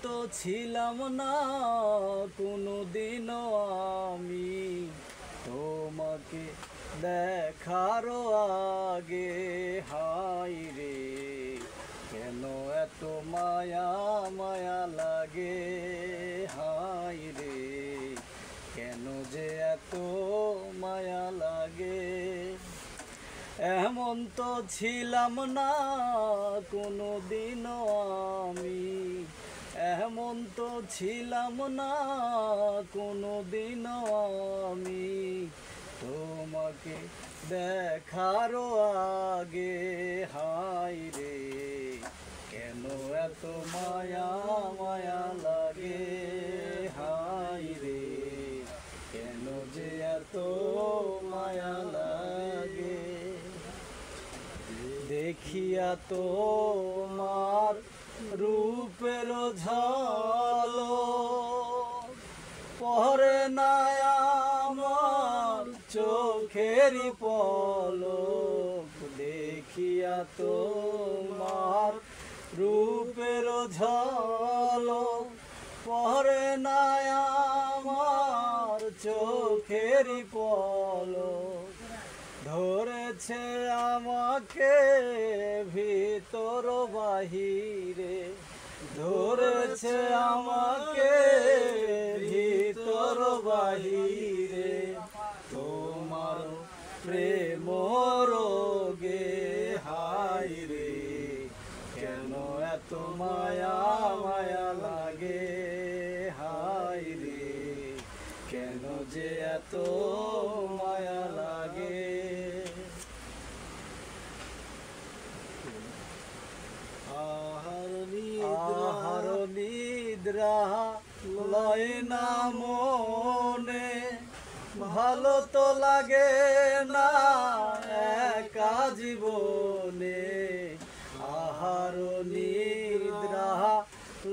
তো ছিলাম না কোনোদিনও আমি তোমাকে দেখারও আগে। হায় রে কেন এত মায়া মায়া লাগে, হায় রে কেন যে এত মায়া লাগে। এমন তো ছিলাম না কোনোদিনও আমি, এমন তো ছিলাম না কোনোদিনও আমি তোমাকে দেখারও আগে। হায় রে কেন এত মায়া মায়া লাগে, হায় রে কেন যে এত মায়া লাগে। দেখিয়া তোমার রূপের ঝলক পরে না আমার চোখেরই পলক। দেখিয়া তোমার রূপের ঝলক পরে না আমার চোখেরই পলক। ধরেছে আমাকে ভিতর বাহিরে, ধরেছে আমাকে ভিতর বাহিরে তোমার প্রেম রোগে। হায় রে কেন এত মায়া মায়া লাগে, হায় রে কেন যে এত মায়া লাগে। আহার নিদ্রা লয় না মনে, ভালো তো লাগে না একা জীবনে। আহার নিদ্রা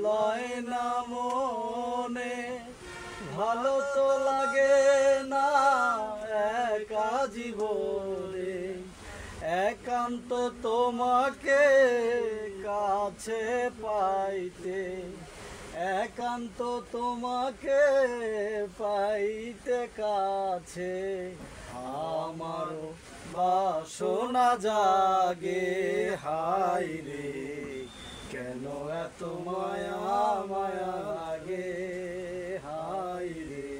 লয় না মনে, ভালো তো লাগে না একা জীবনে। একান্ত তোমাকে কাছে পাইতে, একান্ত তোমাকে পাইতে কাছে আমারও বাসনা জাগে। হায় রে কেন এত মায়া মায়া লাগে, হায় রে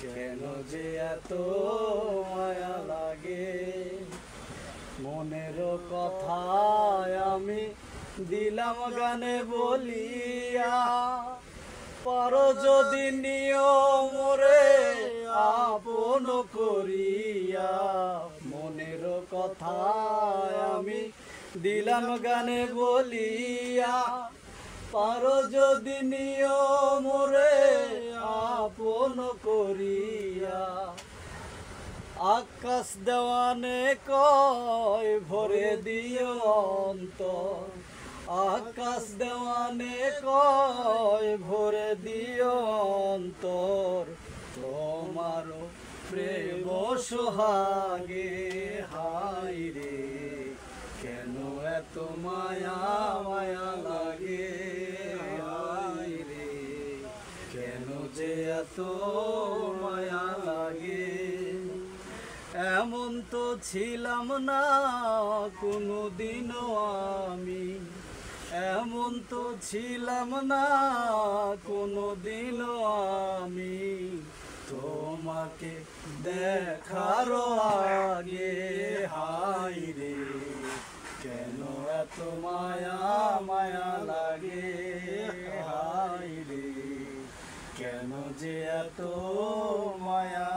কেন যে এত মায়া লাগে। মনের কথায় আমি দিলাম গানে বলিয়া, পারো যদি নিয়ম রে আপন করিয়া। মনের কথায় আমি দিলাম গানে বলিয়া, পারো যদি নিয়ম রে আপন করিয়া। আকাশ দেওয়ানে কয় ভরে দিও অন্তর, আকাশ দেওয়ানে কয় ভরে দিও অন্তর তোমারও প্রেম সোহাগে। হায় রে কেন এত মায়া মায়া লাগে, হায় রে কেন যে এত মায়া লাগে। এমন তো ছিলাম না কোনোদিনও আমি, এমন তো ছিলাম না কোনোদিনও আমি তোমাকে দেখারও আগে। হায় রে কেন এত মায়া মায়া লাগে, হায় রে কেন যে এত মায়া